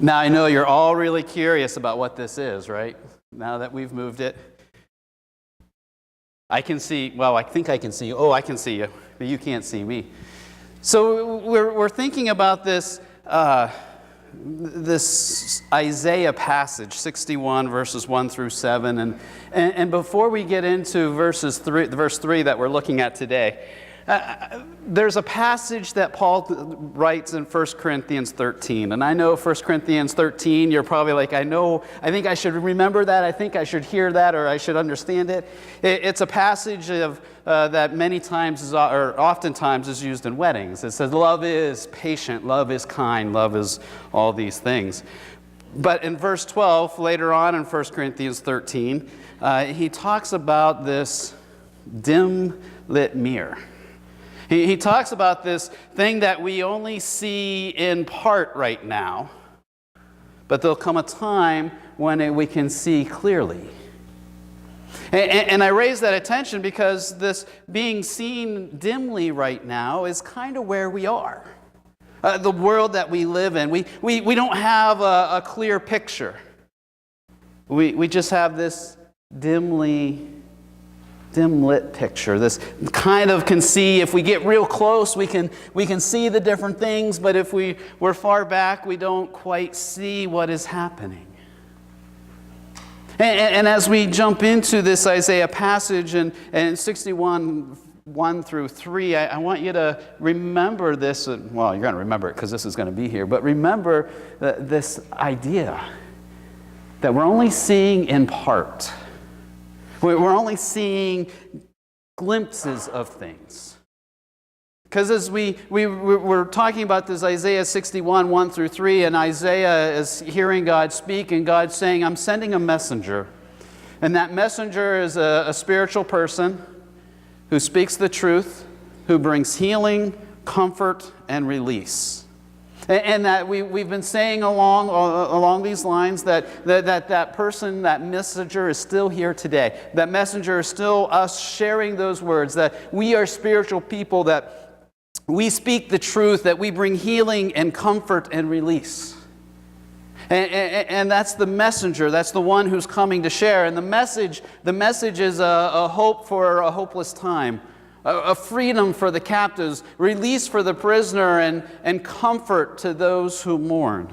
Now I know you're all really curious about what this is, right? Now that we've moved it. I can see, well, I think I can see you. Oh, I can see you, but you can't see me. So we're thinking about this this Isaiah passage, 61 verses 1 through 7. And before we get into verse 3 that we're looking at today, there's a passage that Paul writes in 1 Corinthians 13. And I know 1 Corinthians 13, you're probably like, I think I should remember that, I think I should hear that, or I should understand it. It's a passage that many times or oftentimes is used in weddings. It says, love is patient, love is kind, love is all these things. But in verse 12, later on in 1 Corinthians 13, he talks about this dim lit mirror. He talks about this thing that we only see in part right now, but there'll come a time when we can see clearly. And I raise that attention because this being seen dimly right now is kind of where we are. The world that we live in, we don't have a clear picture. We just have this dim lit picture. This kind of can see, if we get real close, we can see the different things, but if we're far back, we don't quite see what is happening. And as we jump into this Isaiah passage and 61, 1 through 3, I want you to remember this. Well, you're going to remember it because this is going to be here, but remember this idea that we're only seeing in part. We're only seeing glimpses of things. Because as we're talking about this Isaiah 61, 1 through 3, and Isaiah is hearing God speak, and God's saying, I'm sending a messenger. And that messenger is a spiritual person who speaks the truth, who brings healing, comfort, and release. And that we've been saying along these lines that person, that messenger is still here today. That messenger is still us sharing those words, that we are spiritual people, that we speak the truth, that we bring healing and comfort and release. And that's the messenger, that's the one who's coming to share. And the message is a hope for a hopeless time. A freedom for the captives, release for the prisoner, and comfort to those who mourn.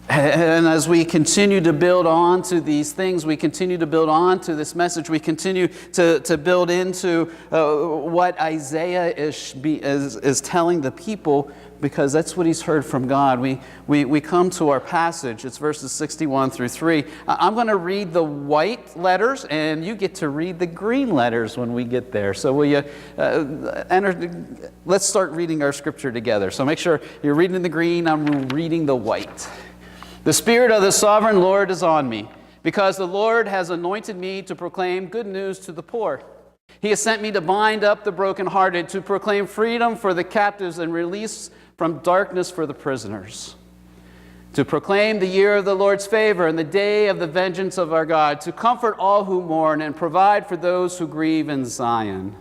And as we continue to build on to these things, we continue to build on to this message, we continue to build into what Isaiah is telling the people, because that's what he's heard from God. We come to our passage. It's verses 61 through 3. I'm going to read the white letters, and you get to read the green letters when we get there. So will you let's start reading our scripture together. So make sure you're reading the green, I'm reading the white. The Spirit of the Sovereign Lord is on me, because the Lord has anointed me to proclaim good news to the poor. He has sent me to bind up the brokenhearted, to proclaim freedom for the captives and release from darkness for the prisoners, to proclaim the year of the Lord's favor and the day of the vengeance of our God, to comfort all who mourn and provide for those who grieve in Zion,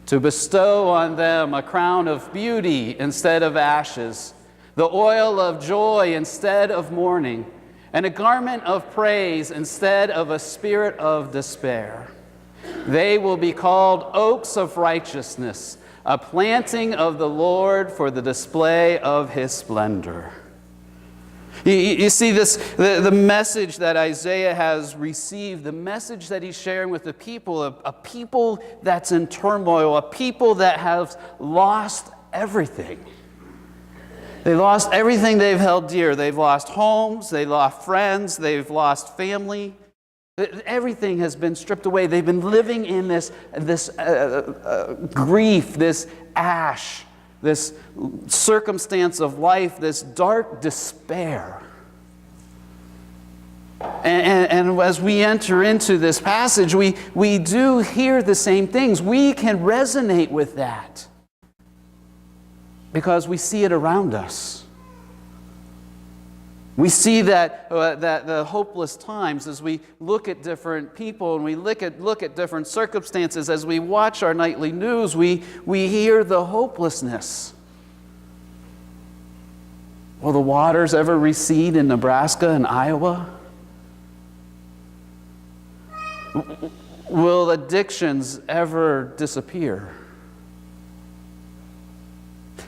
to bestow on them a crown of beauty instead of ashes, the oil of joy instead of mourning, and a garment of praise instead of a spirit of despair. They will be called oaks of righteousness, a planting of the Lord for the display of His splendor. You see this, the message that Isaiah has received, the message that he's sharing with the people, a people that's in turmoil, a people that have lost everything. They lost everything they've held dear. They've lost homes, they've lost friends, they've lost family. Everything has been stripped away. They've been living in this grief, this ash, this circumstance of life, this dark despair. And as we enter into this passage, we do hear the same things. We can resonate with that because we see it around us. We see that the hopeless times as we look at different people and we look at different circumstances, as we watch our nightly news, we hear the hopelessness. Will the waters ever recede in Nebraska and Iowa? Will addictions ever disappear?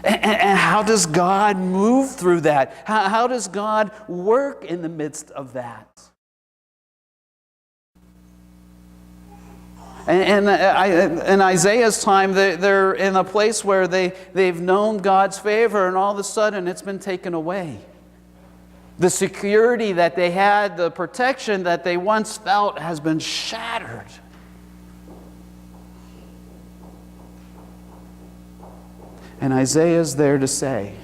And how does God move through that? How does God work in the midst of that? And in Isaiah's time, they're in a place where they've known God's favor, and all of a sudden it's been taken away. The security that they had, the protection that they once felt has been shattered. And Isaiah's there to say,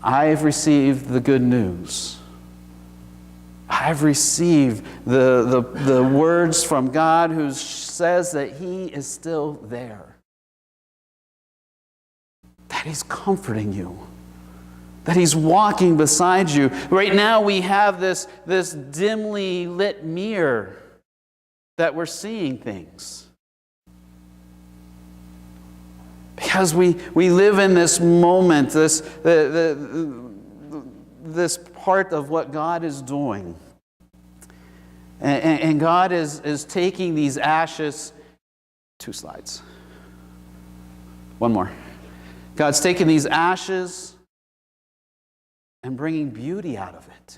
I've received the good news. I've received the words from God who says that He is still there. That He's comforting you. That He's walking beside you. Right now we have this dimly lit mirror that we're seeing things. Because we live in this moment, this part of what God is doing. And God is taking these ashes. 2 slides. One more. God's taking these ashes and bringing beauty out of it.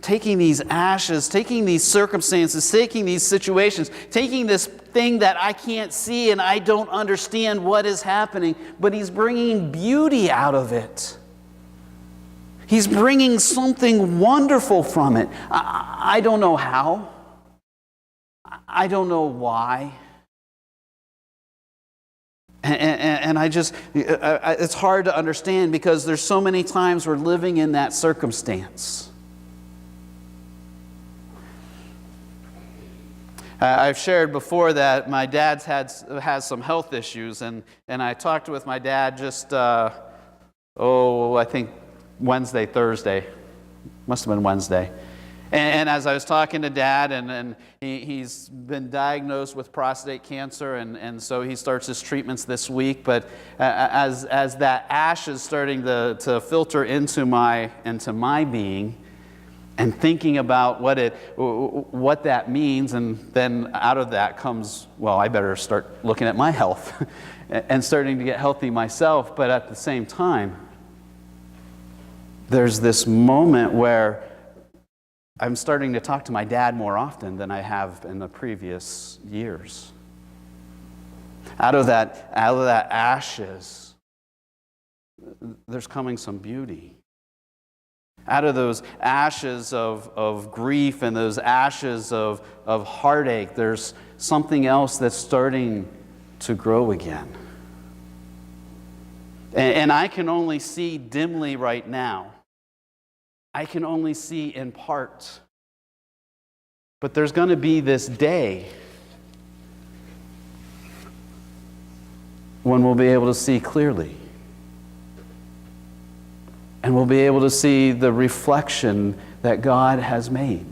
Taking these ashes, taking these circumstances, taking these situations, taking this thing that I can't see and I don't understand what is happening, but He's bringing beauty out of it. He's bringing something wonderful from it. I don't know how. I don't know why. And it's hard to understand because there's so many times we're living in that circumstance. I've shared before that my dad's has some health issues, and I talked with my dad just, I think Wednesday, Thursday. Must have been Wednesday. And as I was talking to Dad, and he's been diagnosed with prostate cancer, and so he starts his treatments this week. But as that ash is starting to filter into my being, and thinking about what that means, and then out of that comes, well, I better start looking at my health and starting to get healthy myself. But at the same time, there's this moment where I'm starting to talk to my dad more often than I have in the previous years. Out of that ashes, there's coming some beauty. Out of those ashes of grief and those ashes of heartache, there's something else that's starting to grow again. And I can only see dimly right now. I can only see in part. But there's going to be this day when we'll be able to see clearly. And we'll be able to see the reflection that God has made.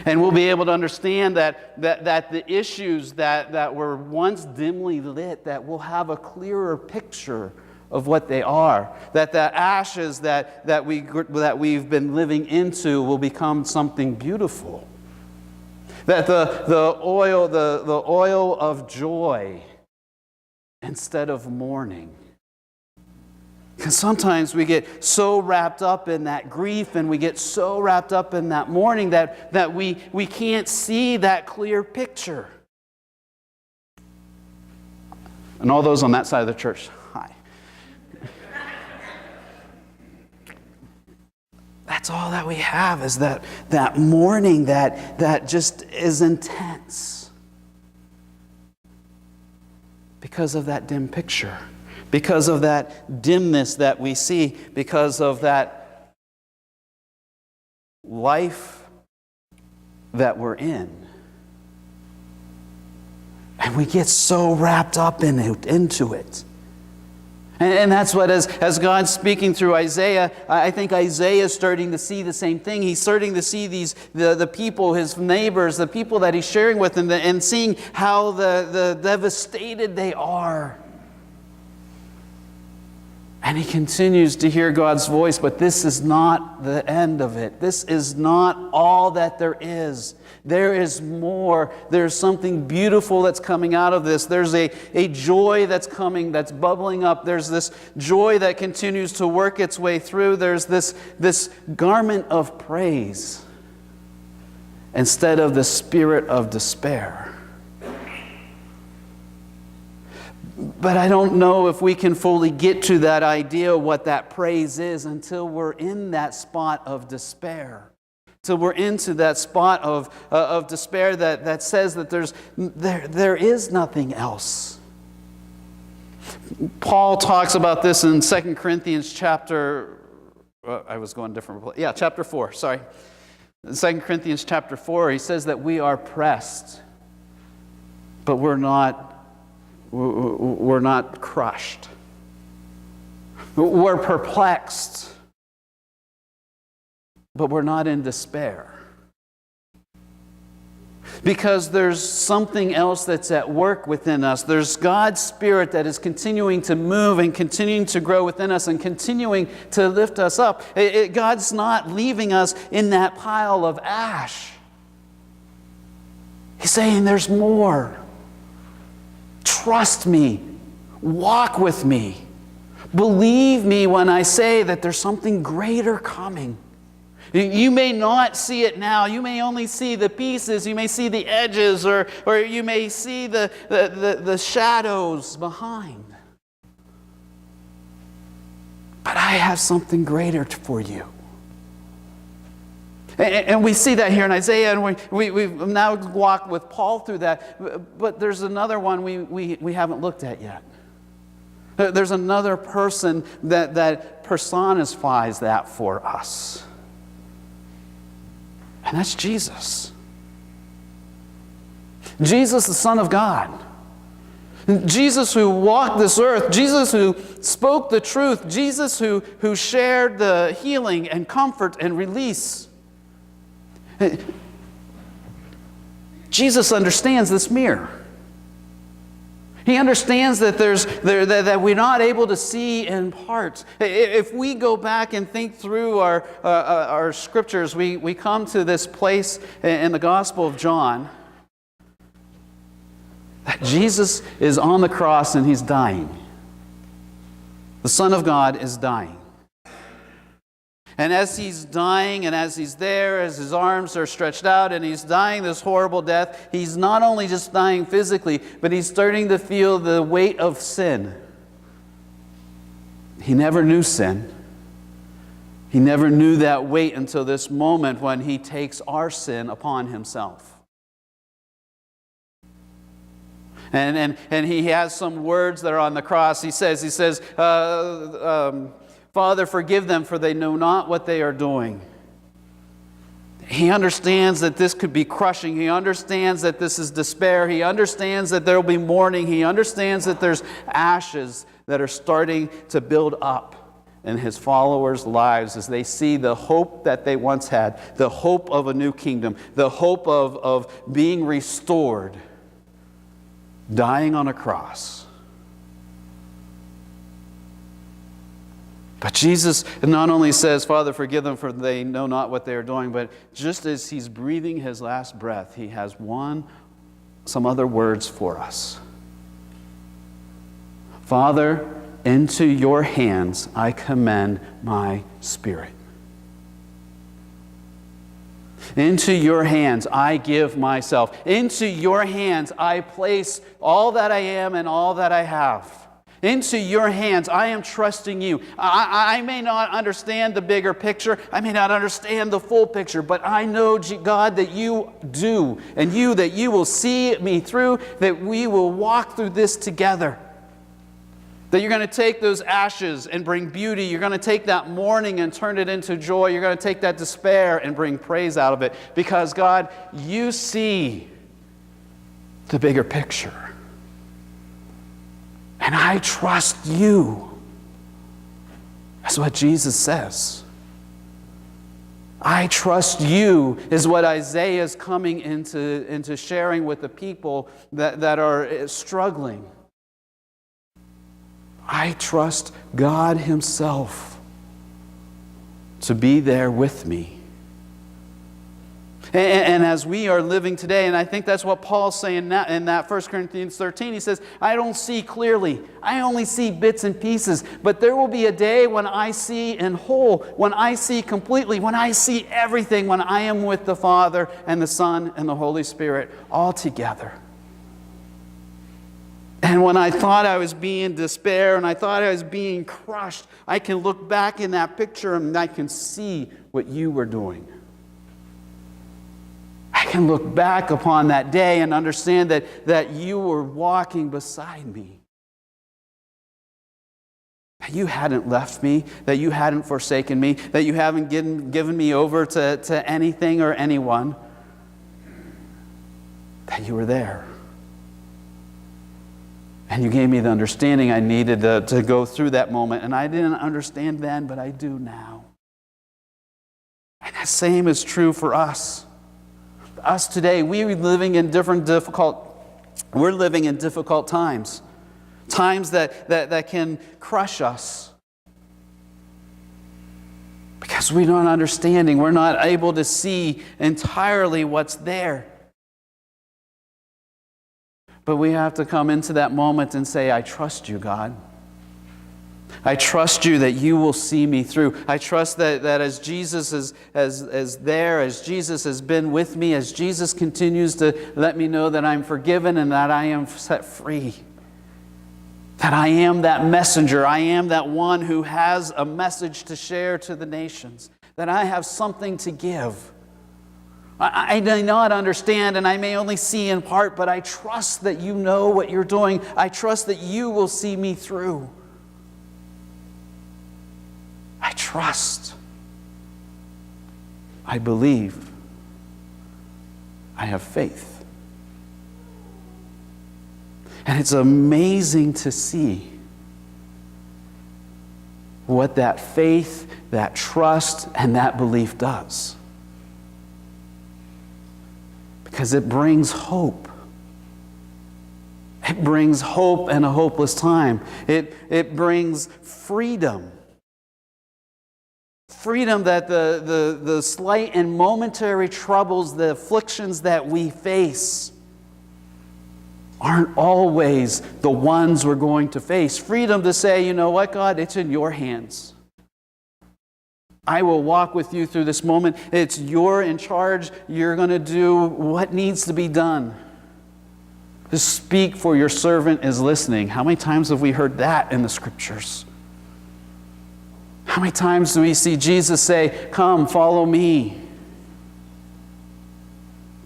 And we'll be able to understand that the issues that were once dimly lit, that we'll have a clearer picture of what they are. That the ashes that we've been living into will become something beautiful. That the oil of joy instead of mourning. Because sometimes we get so wrapped up in that grief and we get so wrapped up in that mourning that we can't see that clear picture. And all those on that side of the church, hi. That's all that we have is that mourning that just is intense. Because of that dim picture. Because of that dimness that we see, because of that life that we're in. And we get so wrapped up into it. And that's what, as God's speaking through Isaiah, I think Isaiah is starting to see the same thing. He's starting to see the people, his neighbors, the people that he's sharing with, and seeing how the devastated they are. And he continues to hear God's voice, but this is not the end of it. This is not all that there is. There is more. There's something beautiful that's coming out of this. There's a joy that's coming, that's bubbling up. There's this joy that continues to work its way through. There's this garment of praise instead of the spirit of despair. But I don't know if we can fully get to that idea of what that praise is until we're in that spot of despair. Till we're into that spot of despair that says that there is nothing else. Paul talks about this in 2 Corinthians chapter... I was going different place. Yeah, chapter 4, sorry. 2 Corinthians chapter 4, he says that we are pressed, but we're not crushed. We're perplexed, but we're not in despair. Because there's something else that's at work within us. There's God's Spirit that is continuing to move and continuing to grow within us and continuing to lift us up. God's not leaving us in that pile of ash. He's saying there's more. Trust me. Walk with me. Believe me when I say that there's something greater coming. You may not see it now. You may only see the pieces. You may see the edges, or you may see the shadows behind. But I have something greater for you. And we see that here in Isaiah, and we've now walked with Paul through that. But there's another one we haven't looked at yet. There's another person that personifies that for us. And that's Jesus. Jesus, the Son of God. Jesus who walked this earth. Jesus who spoke the truth. Jesus who shared the healing and comfort and release. Jesus understands this mirror. He understands that that we're not able to see in part. If we go back and think through our scriptures, we come to this place in the Gospel of John that Jesus is on the cross and he's dying. The Son of God is dying. And as he's dying and as he's there, as his arms are stretched out and he's dying this horrible death, he's not only just dying physically, but he's starting to feel the weight of sin. He never knew sin. He never knew that weight until this moment when he takes our sin upon himself. And he has some words that are on the cross. He says, Father, forgive them, for they know not what they are doing. He understands that this could be crushing. He understands that this is despair. He understands that there will be mourning. He understands that there's ashes that are starting to build up in his followers' lives as they see the hope that they once had, the hope of a new kingdom, the hope of being restored, dying on a cross. But Jesus not only says, Father, forgive them, for they know not what they are doing, but just as he's breathing his last breath, he has some other words for us. Father, into your hands I commend my spirit. Into your hands I give myself. Into your hands I place all that I am and all that I have. Into your hands, I am trusting you. I may not understand the bigger picture. I may not understand the full picture, but I know, God, that you do. And that you will see me through, that we will walk through this together. That you're going to take those ashes and bring beauty. You're going to take that mourning and turn it into joy. You're going to take that despair and bring praise out of it. Because, God, you see the bigger picture. And I trust you. That's what Jesus says. I trust you is what Isaiah is coming into sharing with the people that are struggling. I trust God Himself to be there with me. And as we are living today, and I think that's what Paul's saying in that 1 Corinthians 13, he says, I don't see clearly. I only see bits and pieces. But there will be a day when I see in whole, when I see completely, when I see everything, when I am with the Father and the Son and the Holy Spirit all together. And when I thought I was being despair and I thought I was being crushed, I can look back in that picture and I can see what you were doing. I can look back upon that day and understand that you were walking beside me. That you hadn't left me, that you hadn't forsaken me, that you haven't given me over to anything or anyone. That you were there. And you gave me the understanding I needed to go through that moment. And I didn't understand then, but I do now. And the same is true for us. Us today, we're living in difficult times. Times that can crush us. Because we're not understanding. We're not able to see entirely what's there. But we have to come into that moment and say, I trust you, God. I trust you that you will see me through. I trust that as Jesus is there, as Jesus has been with me, as Jesus continues to let me know that I'm forgiven and that I am set free. That I am that messenger. I am that one who has a message to share to the nations. That I have something to give. I may not understand and I may only see in part, but I trust that you know what you're doing. I trust that you will see me through. I trust. I believe. I have faith. And it's amazing to see what that faith, that trust, and that belief does. Because it brings hope. It brings hope in a hopeless time. It brings freedom. Freedom that the slight and momentary troubles, the afflictions that we face aren't always the ones we're going to face. Freedom to say, you know what, God, it's in your hands. I will walk with you through this moment. You're in charge. You're going to do what needs to be done. Just speak, for your servant is listening. How many times have we heard that in the Scriptures? How many times do we see Jesus say, come, follow me.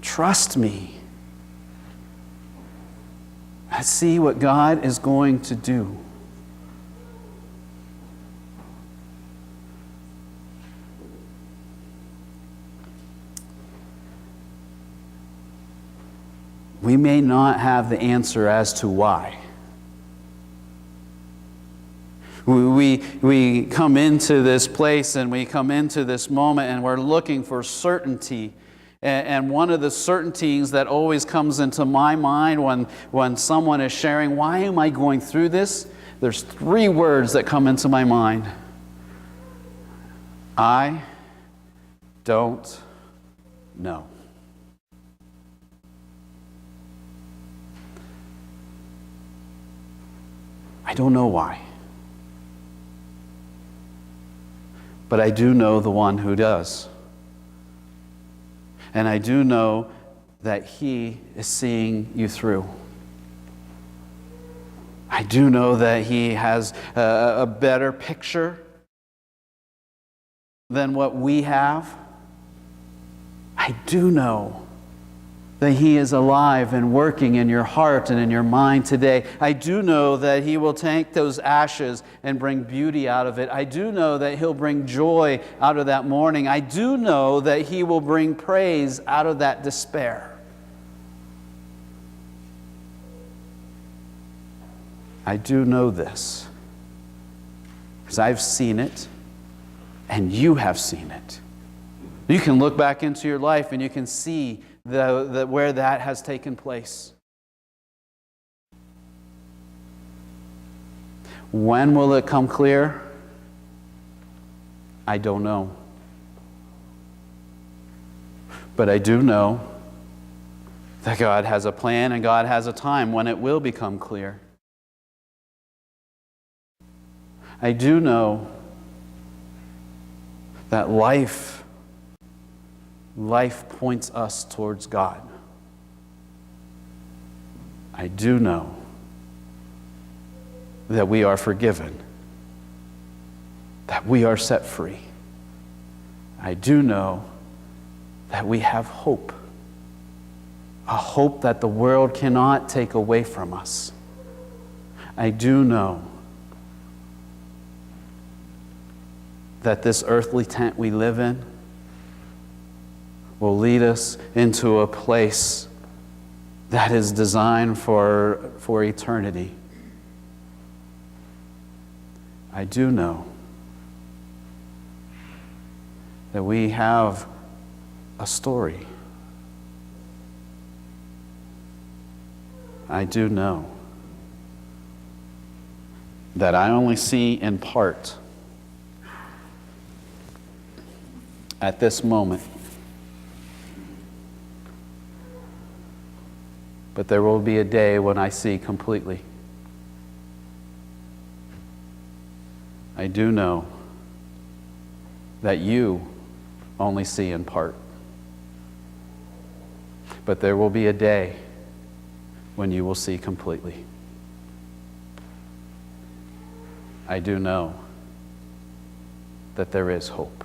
Trust me. Let's see what God is going to do. We may not have the answer as to why. We come into this place and we come into this moment and we're looking for certainty. And one of the certainties that always comes into my mind when someone is sharing, why am I going through this? There's 3 words that come into my mind. I don't know. I don't know why. But I do know the one who does. And I do know that He is seeing you through. I do know that He has a better picture than what we have. I do know that He is alive and working in your heart and in your mind today. I do know that He will take those ashes and bring beauty out of it. I do know that He'll bring joy out of that mourning. I do know that He will bring praise out of that despair. I do know this because I've seen it and you have seen it. You can look back into your life and you can see where that has taken place. When will it come clear? I don't know. But I do know that God has a plan and God has a time when it will become clear. I do know that life points us towards God. I do know that we are forgiven, that we are set free. I do know that we have hope, a hope that the world cannot take away from us. I do know that this earthly tent we live in will lead us into a place that is designed for eternity. I do know that we have a story. I do know that I only see in part at this moment. But there will be a day when I see completely. I do know that you only see in part. But there will be a day when you will see completely. I do know that there is hope.